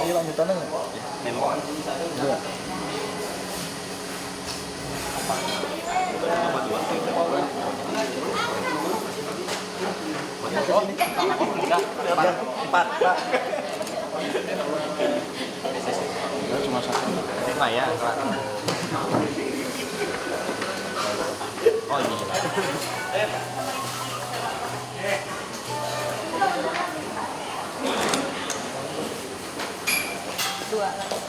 Ini lanjutannya nggak? Memang. Iya. Empat. Ya, cuma satu. Nah ya, oh ini. Dua lagi.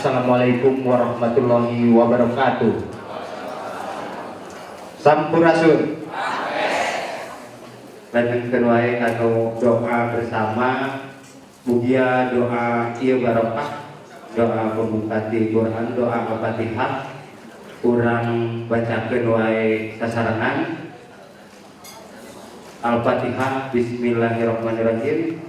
Assalamualaikum warahmatullahi wabarakatuh. Sampurasun. Lanjutkeun wae anu doa bersama. Mugia doa ieu barokah, doa pembuka ti Quran, doa Al-Fatihah. Urang bacakeun wae sasarangan. Al-Fatihah. Bismillahirrahmanirrahim.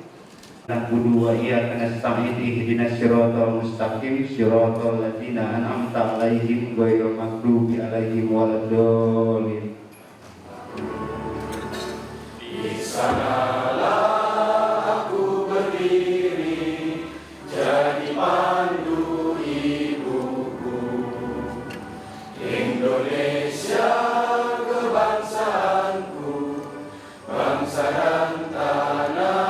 Na'budu wa iyyaka nasta'in ihdinas siratal mustaqim siratal ladzina an'amta 'alaihim ghairil maghdubi 'alaihim waladdallin. Di sanalah aku berdiri jadi pandu ibuku, Indonesia kebangsaanku, bangsa dan tanah.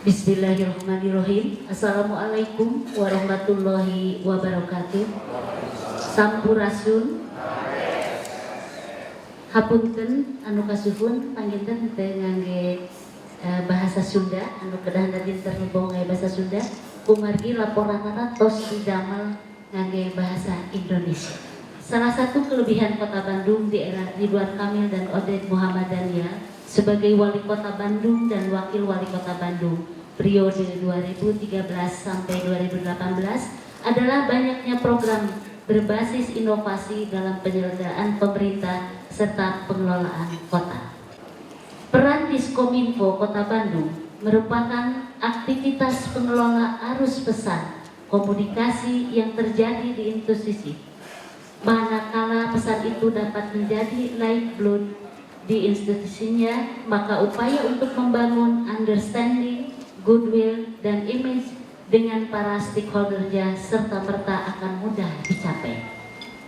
Bismillahirrahmanirrahim. Assalamualaikum warahmatullahi wabarakatuh. Sampurasun. Hapunten anu kasuhun panginten teh ngangge bahasa Sunda anu kedah dinten terhubung bahasa Sunda kumargi laporanana tos didamel ngangge bahasa Indonesia. Salah satu kelebihan Kota Bandung di era Ridwan Kamil dan Oded Muhammadania sebagai Wali Kota Bandung dan Wakil Wali Kota Bandung periode 2013 sampai 2018 adalah banyaknya program berbasis inovasi dalam penyelenggaraan pemerintah serta pengelolaan kota. Peran Diskominfo Kota Bandung merupakan aktivitas pengelola arus pesan komunikasi yang terjadi di institusi. Manakala pesan itu dapat menjadi lifeblood di institusinya, maka upaya untuk membangun understanding, goodwill, dan image dengan para stakeholdernya serta-merta akan mudah dicapai.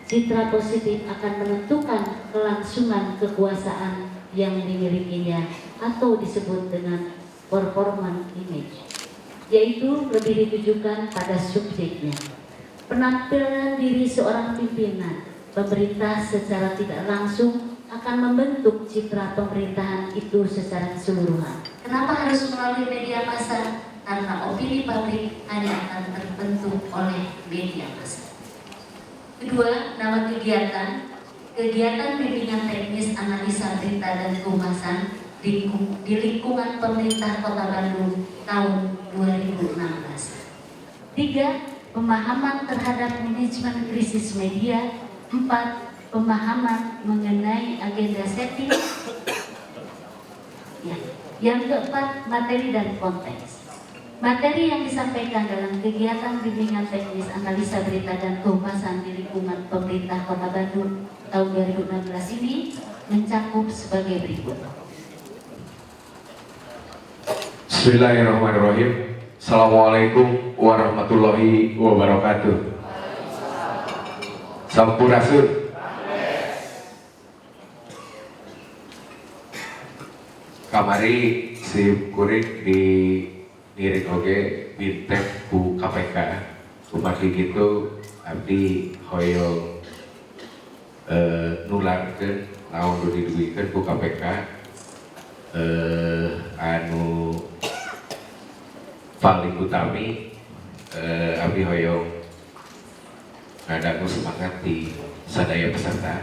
Citra positif akan menentukan kelangsungan kekuasaan yang dimilikinya atau disebut dengan performance image, yaitu lebih ditujukan pada subjeknya. Penampilan diri seorang pimpinan pemerintah secara tidak langsung akan membentuk citra pemerintahan itu secara keseluruhan. Kenapa harus melalui media massa? Karena opini publik hanya akan terbentuk oleh media massa. Kedua, nama kegiatan bimbingan teknis analisa berita dan kehumasan di lingkungan pemerintah Kota Bandung tahun 2016. 3. Pemahaman terhadap manajemen krisis media. 4. Pemahaman mengenai agenda setting. Ya. Yang keempat, materi dan konteks. Materi yang disampaikan dalam kegiatan bimbingan teknis analisa berita dan kehumasan di lingkungan pemerintah Kota Bandung tahun 2016 ini mencakup sebagai berikut. Bismillahirrahmanirrahim. Assalamualaikum warahmatullahi wabarakatuh. Sampurasun. Kamari si kurik di diri oge bintek ku KPK. Umargi gitu abdi hoyong nularkeun naon nu diduwikeun ku KPK anu paling utami abdi hoyong ngadangu semangat di sadaya peserta.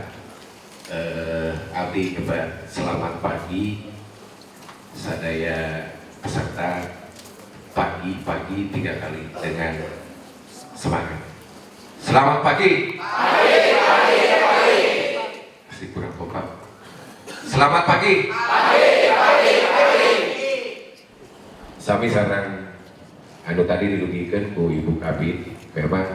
Abdi coba selamat pagi sadaya peserta, pagi 3 kali dengan semangat. Selamat pagi. Masih kurang kompak. Selamat pagi. Sami sareng anu tadi dirugikan ku Ibu Kabid, memang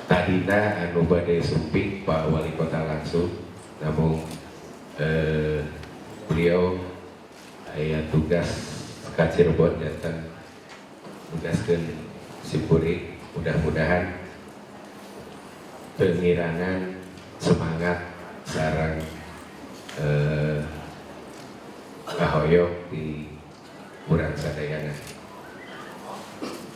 tadina anu bade sumping Pak Wali Kota langsung, namun beliau aya tugas ka Cirebon datang tugaskeun Simpuri. Mudah-mudahan pengirangan semangat sareng kahoyong di urang sadayana.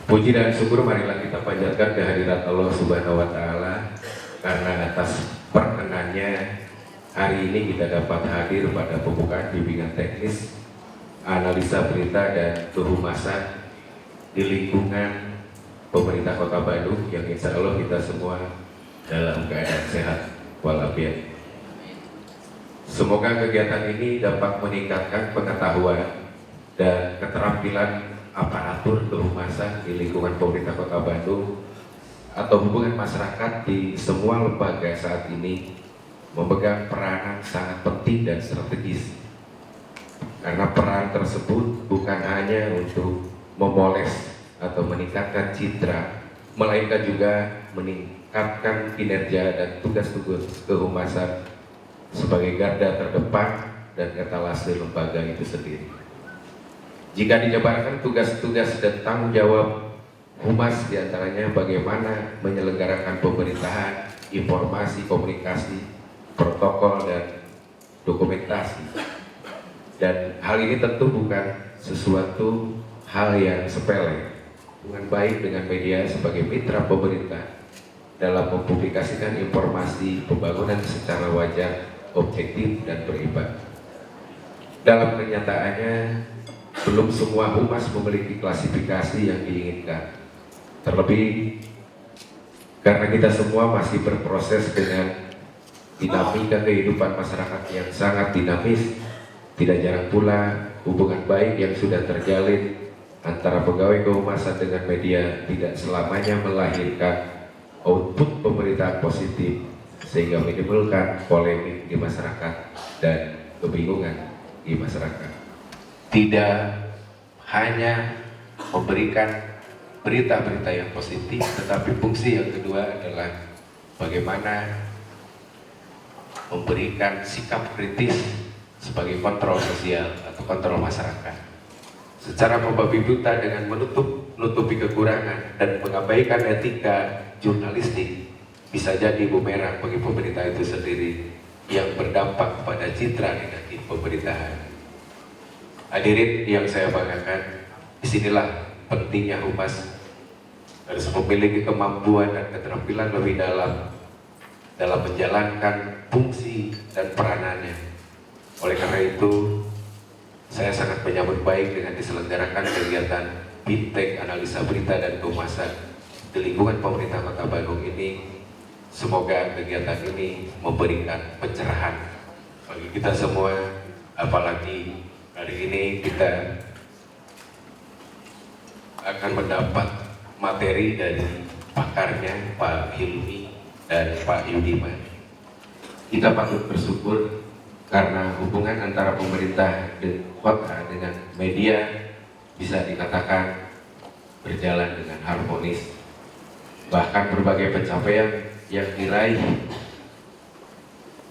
Puji dan syukur marilah kita panjatkan kehadirat Allah Subhanahu wa taala, karena atas perkenannya hari ini kita dapat hadir pada pembukaan bimbingan teknis analisa berita dan kehumasan di lingkungan pemerintah Kota Bandung, yang insya Allah kita semua dalam keadaan sehat walafiat. Semoga kegiatan ini dapat meningkatkan pengetahuan dan keterampilan aparatur kehumasan di lingkungan pemerintah Kota Bandung atau hubungan masyarakat di semua lembaga saat ini memegang peranan sangat penting dan strategis, karena peran tersebut bukan hanya untuk memoles atau meningkatkan citra, melainkan juga meningkatkan kinerja dan tugas-tugas kehumasan sebagai garda terdepan dan etalase lembaga itu sendiri. Jika dijabarkan tugas-tugas dan tanggung jawab humas, diantaranya bagaimana menyelenggarakan pemerintahan, informasi, komunikasi, protokol, dan dokumentasi. Dan hal ini tentu bukan sesuatu hal yang sepele. Hubungan baik dengan media sebagai mitra pemerintah dalam mempublikasikan informasi pembangunan secara wajar, objektif, dan berimbang. Dalam kenyataannya, belum semua humas memiliki klasifikasi yang diinginkan. Terlebih karena kita semua masih berproses dengan dinamika kehidupan masyarakat yang sangat dinamis. Tidak jarang pula hubungan baik yang sudah terjalin antara pegawai kehumasan dengan media tidak selamanya melahirkan output pemerintahan positif, sehingga menimbulkan polemik di masyarakat dan kebingungan di masyarakat. Tidak hanya memberikan berita-berita yang positif, tetapi fungsi yang kedua adalah bagaimana memberikan sikap kritis sebagai kontrol sosial atau kontrol masyarakat. Secara membabi buta dengan menutupi kekurangan dan mengabaikan etika jurnalistik bisa jadi bumerang bagi pemerintah itu sendiri yang berdampak pada citra negatif pemerintahan. Hadirin yang saya banggakan, disinilah pentingnya humas harus memiliki kemampuan dan keterampilan lebih dalam menjalankan fungsi dan peranannya. Oleh karena itu, saya sangat menyambut baik dengan diselenggarakan kegiatan Bintech Analisa Berita dan Kehumasan di lingkungan pemerintah Kota Bandung ini. Semoga kegiatan ini memberikan pencerahan bagi kita semua, apalagi hari ini kita akan mendapat materi dari pakarnya Pak Hilmi dan Pak Yudiman. Kita patut bersyukur karena hubungan antara pemerintah dan kota dengan media bisa dikatakan berjalan dengan harmonis. Bahkan berbagai pencapaian yang diraih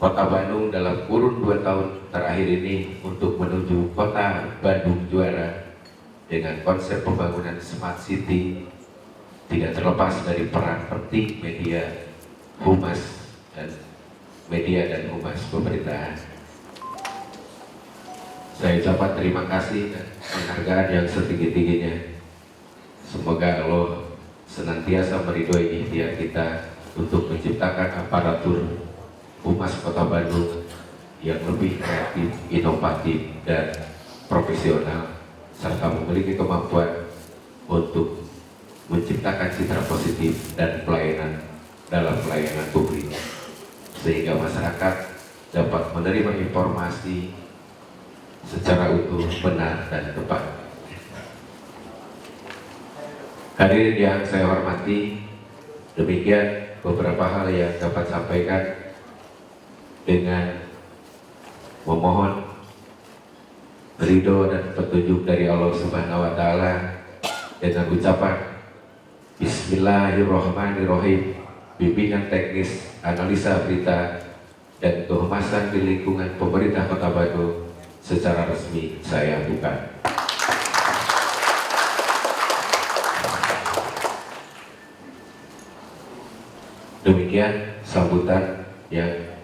Kota Bandung dalam kurun 2 tahun terakhir ini untuk menuju Kota Bandung Juara dengan konsep pembangunan Smart City tidak terlepas dari peran penting media, humas dan humas pemerintahan. Saya ucapkan terima kasih dan penghargaan yang setinggi-tingginya. Semoga Allah senantiasa meridhoi ikhtiar kita untuk menciptakan aparatur humas Kota Bandung yang lebih kreatif, inovatif, dan profesional, serta memiliki kemampuan untuk menciptakan citra positif dan pelayanan dalam pelayanan publik, sehingga masyarakat dapat menerima informasi secara utuh, benar, dan tepat. Hadirin yang saya hormati, demikian beberapa hal yang dapat sampaikan dengan memohon ridho dan petunjuk dari Allah Subhanahu wa Ta'ala dengan ucapan Bismillahirrahmanirrahim. Bimbingan teknis analisa berita dan kehumasan di lingkungan pemerintah Kota Bandung secara resmi saya buka. Demikian sambutan yang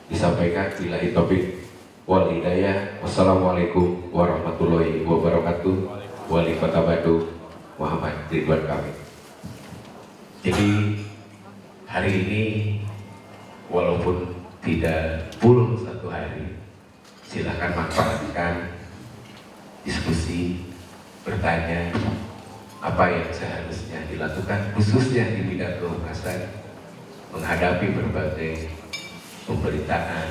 disampaikan. Billahi taufik wal hidayah. Wassalamualaikum warahmatullahi wabarakatuh. Wali Kota Bandung Muhammad Ridwan Kamil. Jadi hari ini walaupun tidak full 1 hari, silakan manfaatkan diskusi, bertanya apa yang seharusnya dilakukan khususnya di bidang kehumasan menghadapi berbagai pemberitaan,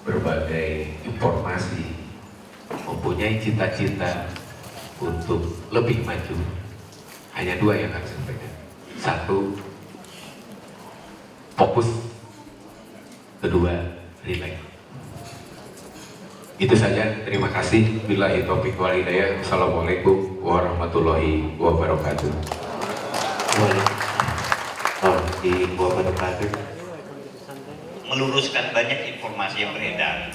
berbagai informasi, mempunyai cita-cita untuk lebih maju. Hanya 2 yang harus disampaikan. 1, fokus. 2, relax. Itu saja, terima kasih. Billahi taufiq wal hidayah. Assalamualaikum warahmatullahi wabarakatuh. Warahmatullahi wabarakatuh. Meluruskan banyak informasi yang beredar,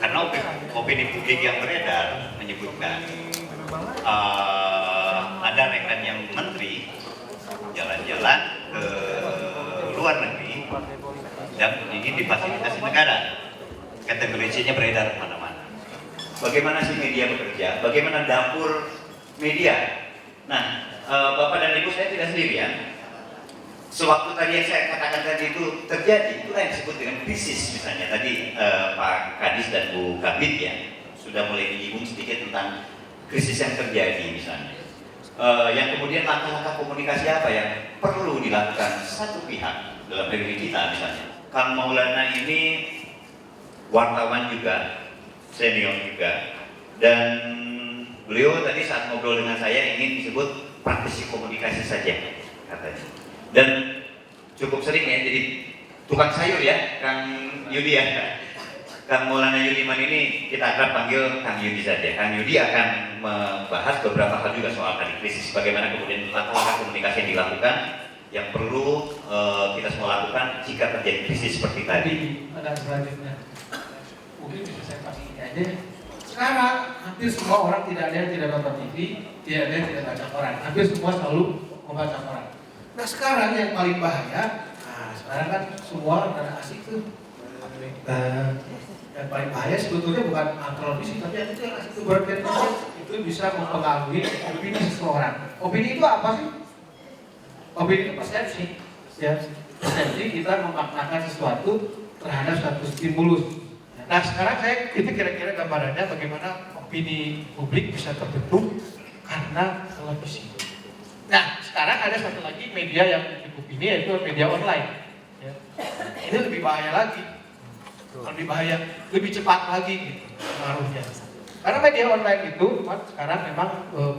karena opini publik yang beredar menyebutkan ada rekan yang menteri jalan-jalan ke luar negeri dan ingin difasilitasi negara. Kategorisinya beredar kemana-mana. Bagaimana sih media bekerja? Bagaimana dapur media? Nah, Bapak dan Ibu, saya tidak sendirian. Sewaktu tadi yang saya katakan tadi itu terjadi, itulah yang disebut dengan krisis. Misalnya tadi Pak Kadis dan Bu Kabit ya sudah mulai menyinggung sedikit tentang krisis yang terjadi misalnya. Yang kemudian langkah-langkah komunikasi apa yang perlu dilakukan satu pihak dalam negeri kita misalnya. Kang Maulana ini wartawan juga, senior juga, dan beliau tadi saat ngobrol dengan saya ingin disebut praktisi komunikasi saja katanya. Dan cukup sering ya jadi tukang sayur ya Kang Yudi ya. Kang Maulana Yudiman ini kita akan panggil Kang Yudi saja. Kang Yudi akan membahas beberapa hal juga soal tadi krisis, bagaimana kemudian langkah-langkah komunikasi yang dilakukan yang perlu kita semua lakukan jika terjadi krisis seperti tadi. Ada selanjutnya, mungkin bisa saya kasih ini aja. Sekarang hampir semua orang, tidak ada yang tidak nonton TV, tidak ada yang tidak baca koran. Hampir semua selalu membaca koran. Nah sekarang yang paling bahaya, sekarang kan semua pada asik tuh. Yang paling bahaya sebetulnya bukan televisi, tapi yang itu yang asik tuh broadcast. itu bisa mempengaruhi opini seseorang. Opini itu apa sih? Opini itu persepsi, ya. Persepsi kita memaknakan sesuatu terhadap suatu stimulus. Nah sekarang itu kira-kira gambarannya bagaimana opini publik bisa terbentuk karena televisi. Nah sekarang ada satu lagi media yang cukup ini, yaitu media online. Ya. Ini lebih bahaya lagi, lebih bahaya, lebih cepat lagi gitu pengaruhnya. Karena media online itu sekarang memang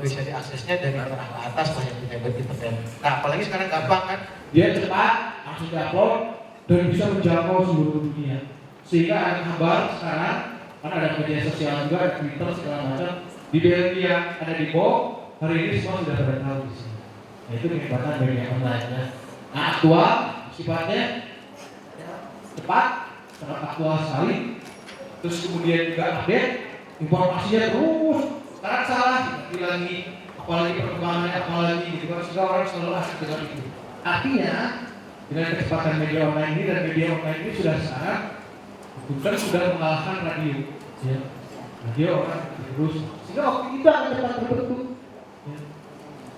bisa diaksesnya dari arah atas lah yang internet. Nah apalagi sekarang gampang kan, dia cepat, langsung diupload dan bisa menjangkau seluruh dunia. Sehingga ada kabar sekarang, karena ada media sosial juga, ada Twitter segala macam, di Belgia, ada di Bo, hari ini semua sudah terkenal di sini. Nah itu kehebatan media online. Nah aktual, sifatnya cepat, sangat aktual sekali. Terus kemudian juga update, informasinya terus. Sekarang salah, lagi, apalagi perkembangannya, apalagi gitu. Sehingga orang selalu asik dengan itu. Artinya, dengan kecepatan media online ini dan media online ini sudah sangat bukan sudah mengalahkan radio, ya. Radio orang terus, sehingga opini itu akan cepat terbentuk. Ya.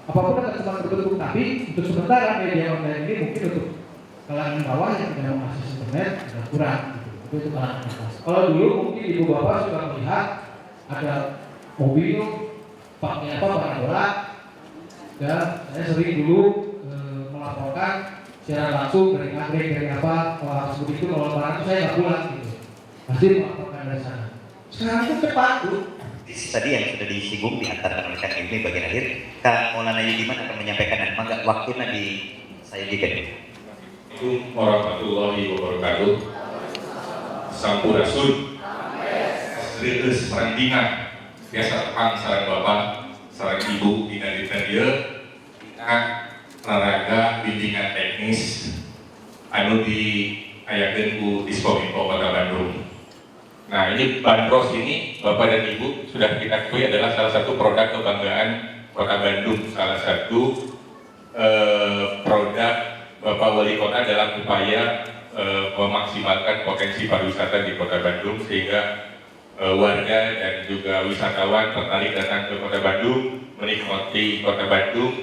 Apapun akan cepat terbentuk, tapi untuk sementara media online ini mungkin untuk kalangan bawah yang tidak mengakses internet agak kurang. Gitu. Itu kalangan atas. Kalau dulu mungkin ibu bapak sudah melihat ada mobil pakai apa parabola, dan saya sering dulu melaporkan secara langsung dari anggrek dari apa sebut itu kalau barang saya nggak pulang gitu. Pasti melaporkan dari sana. Sekarang itu cepat tuh. Tadi yang sudah disinggung di antara rekan ini bagian akhir, Kak Maulana Yudiman akan menyampaikan mangga waktunya di saya juga. Assalamualaikum warahmatullahi wabarakatuh. Sampurasun. Serius perandingan. Biasa tepang sarang bapak, sarang ibu di dia. Olahraga bimbingan teknis anu di ayakeun ku Diskominfo Kota Bandung. Nah ini Bandros ini Bapak dan Ibu sudah kita ketahui adalah salah satu produk kebanggaan Kota Bandung, salah satu produk Bapak Wali Kota dalam upaya memaksimalkan potensi pariwisata di Kota Bandung sehingga warga dan juga wisatawan tertarik datang ke Kota Bandung, menikmati Kota Bandung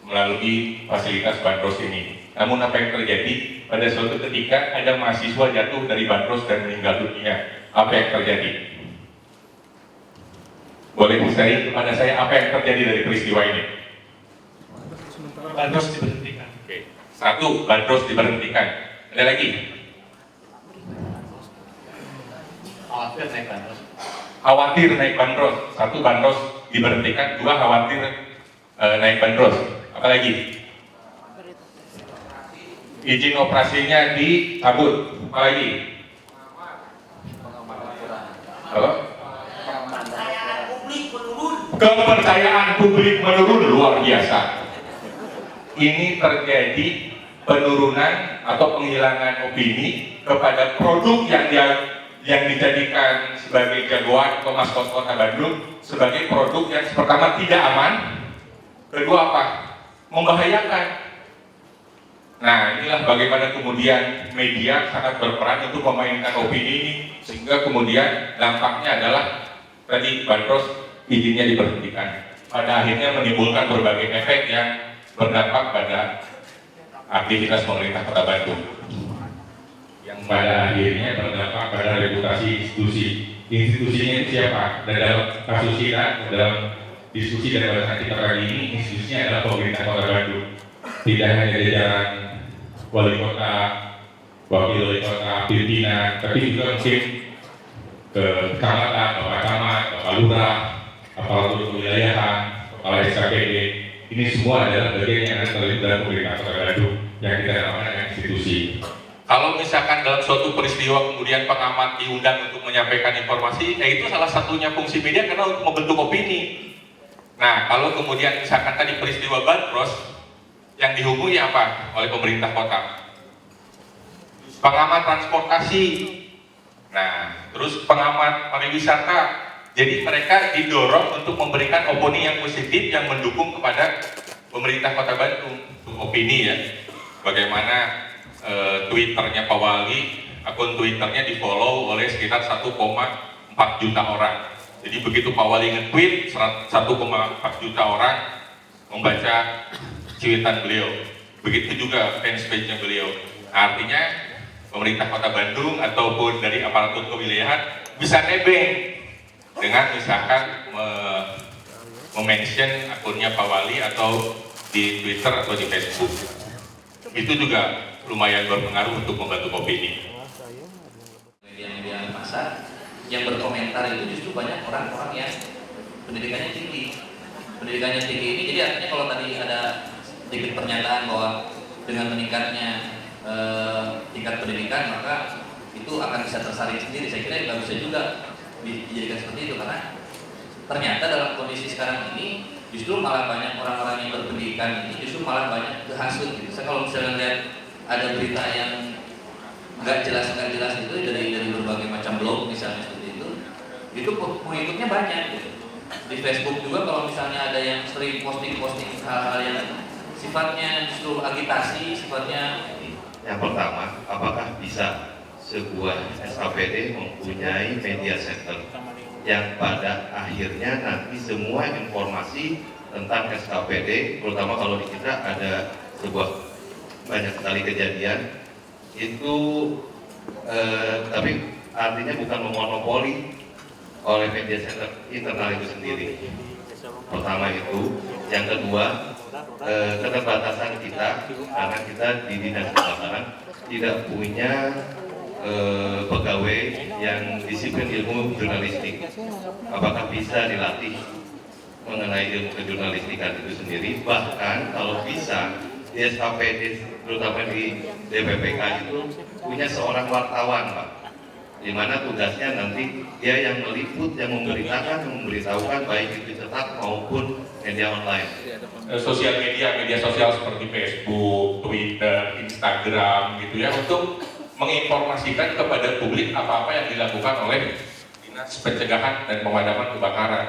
melalui fasilitas Bandros ini. Namun apa yang terjadi pada suatu ketika ada mahasiswa jatuh dari Bandros dan meninggal dunia. Apa yang terjadi? Boleh di-sharing kepada saya apa yang terjadi dari peristiwa ini? Bandros diberhentikan. Oke. Satu, Bandros diberhentikan. Ada lagi? Khawatir naik Bandros. Khawatir naik Bandros. Satu, Bandros diberhentikan. Dua, khawatir naik Bandros. Apalagi? Izin operasinya dicabut. Apalagi? Halo? Kepercayaan publik menurun luar biasa. Ini terjadi penurunan atau penghilangan opini kepada produk yang dijadikan sebagai jagoan atau maskot Kota Bandung sebagai produk yang pertama tidak aman, kedua apa? Membahayakan. Nah inilah bagaimana kemudian media sangat berperan untuk memainkan opini ini sehingga kemudian dampaknya adalah tadi Bandros izinnya diberhentikan. Pada akhirnya menimbulkan berbagai efek yang berdampak pada aktivitas pemerintah Kota Bandung. Yang pada akhirnya berdampak pada reputasi institusi. Institusinya itu siapa? Dan dalam kasus kita, dalam diskusi dan pada saat kita kali ini, institusinya adalah pemerintah Kota Bandung. Tidak hanya jajaran wali kota, wakil wali kota, pimpinan, tapi juga mungkin ke kecamatan, bapak camat, bapak lurah, aparatur kewilayahan, kepala SKPD. Ini semua adalah bagian yang terlibat dalam pemerintah Kota Bandung yang kita namakan dengan institusi. Kalau misalkan dalam suatu peristiwa kemudian pengamat diundang untuk menyampaikan informasi, ya itu salah satunya fungsi media karena untuk membentuk opini. Nah, kalau kemudian misalkan tadi peristiwa Bandros yang dihubungi apa oleh pemerintah kota? Pengamat transportasi, nah, terus pengamat pariwisata. Jadi mereka didorong untuk memberikan opini yang positif yang mendukung kepada pemerintah Kota Bandung. Opini ya, bagaimana Twitternya Pak Wali, akun Twitternya di follow oleh sekitar 1,4 juta orang. Jadi begitu Pak Wali nge-tweet, 1,4 juta orang membaca cuitan beliau. Begitu juga fanspage-nya beliau. Artinya pemerintah Kota Bandung ataupun dari aparatur kewilayahan bisa nebeng dengan misalkan mention akunnya Pak Wali atau di Twitter atau di Facebook. Itu juga lumayan berpengaruh untuk membantu opini. Media-media massa yang berkomentar itu justru banyak orang-orang yang pendidikannya tinggi. Pendidikannya tinggi ini jadi artinya kalau tadi ada sedikit pernyataan bahwa dengan meningkatnya tingkat pendidikan maka itu akan bisa tersaring sendiri. Saya kira nggak bisa juga dijadikan seperti itu karena ternyata dalam kondisi sekarang ini justru malah banyak orang-orang yang berpendidikan ini justru malah banyak kehasut gitu. Saya kalau misalnya lihat ada berita yang nggak jelas itu dari berbagai macam blog misalnya seperti itu pengikutnya banyak gitu. Di Facebook juga kalau misalnya ada yang sering posting hal-hal yang sifatnya justru agitasi, sifatnya. Yang pertama, apakah bisa sebuah SKPD mempunyai media center yang pada akhirnya nanti semua informasi tentang SKPD, terutama kalau di kita ada sebuah banyak sekali kejadian itu, tapi artinya bukan memonopoli oleh media center internal itu sendiri. Pertama itu, yang kedua keterbatasan kita karena kita di dinas kebakaran tidak punya pegawai yang disiplin ilmu jurnalistik. Apakah bisa dilatih mengenai ilmu kejurnalistikan itu sendiri? Bahkan kalau bisa di SKPD terutama di DPPK itu punya seorang wartawan, Pak, di mana tugasnya nanti dia yang meliput, yang memberitahukan baik itu cetak maupun media online. Sosial media sosial seperti Facebook, Twitter, Instagram gitu ya, untuk menginformasikan kepada publik apa-apa yang dilakukan oleh Dinas Pencegahan dan Pemadaman Kebakaran.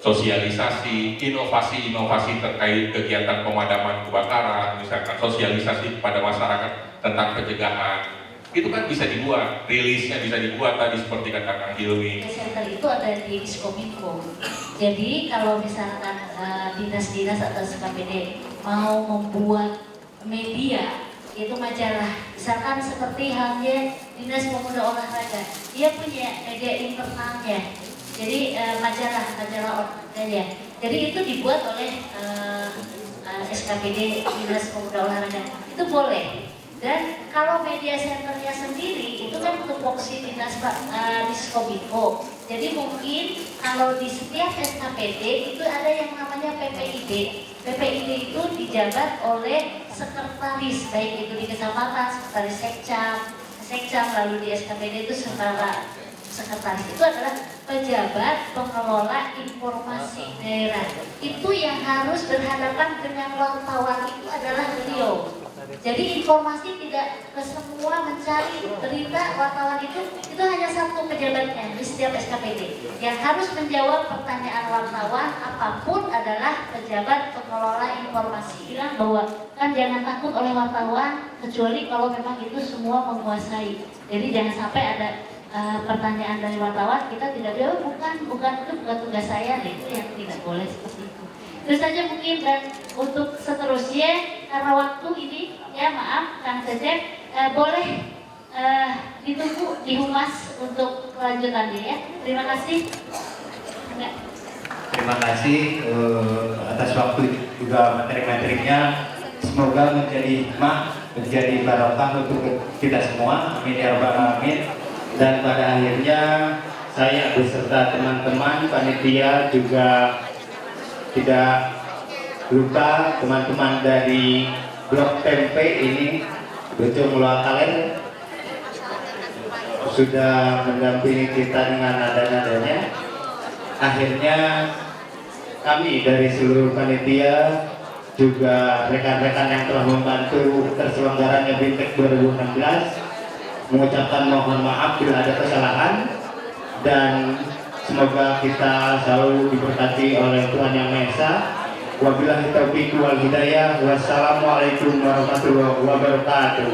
Sosialisasi, inovasi-inovasi terkait kegiatan pemadaman kebakaran, misalkan sosialisasi kepada masyarakat tentang pencegahan. Itu kan bisa dibuat, rilisnya bisa dibuat tadi seperti kata Kang Hilmi. Center itu ada di Diskominfo. Jadi kalau misalkan dinas-dinas atau SKPD mau membuat media, itu majalah, misalkan seperti halnya Dinas Pemuda Olahraga, dia punya media internalnya. Jadi majalah olahraga. Jadi itu dibuat oleh SKPD Dinas Pemuda Olahraga, itu boleh. Dan kalau media centernya sendiri itu kan tupoksi Dinas Diskominfo. Jadi mungkin kalau di setiap SKPD itu ada yang namanya PPID. PPID itu dijabat oleh sekretaris, baik itu di kecamatan, sekretaris sekcam, lalu di SKPD itu sekretaris itu adalah pejabat pengelola informasi daerah. Itu yang harus berhadapan dengan wartawan itu adalah beliau. Jadi informasi tidak ke semua mencari berita wartawan itu hanya satu pejabatnya di setiap SKPD. Yang harus menjawab pertanyaan wartawan apapun adalah pejabat pengelola informasi. Bilang bahwa kan jangan takut oleh wartawan kecuali kalau memang itu semua menguasai. Jadi jangan sampai ada pertanyaan dari wartawan kita tidak jawab, bukan tugas saya, itu yang tidak boleh seperti itu. Itu saja mungkin, dan untuk seterusnya karena waktu ini ya maaf Kang Cecep, boleh ditunggu di humas untuk kelanjutannya ya. Terima kasih. Enggak. Terima kasih atas waktu juga materi-materinya. Semoga menjadi hikmah, menjadi barokah untuk kita semua. Amin ya rabbal alamin. Dan pada akhirnya saya beserta teman-teman panitia juga tidak lupa teman-teman dari Blok Tempe ini, Bocong Luakalen, sudah mendampingi kita dengan nada-nadanya. Akhirnya kami dari seluruh panitia juga rekan-rekan yang telah membantu terselenggaranya BIMTEK 2016 mengucapkan mohon maaf bila ada kesalahan, dan semoga kita selalu diberkati oleh Tuhan Yang Maha Esa. Wabillahi taufiq wal hidayah. Wassalamualaikum warahmatullahi wabarakatuh.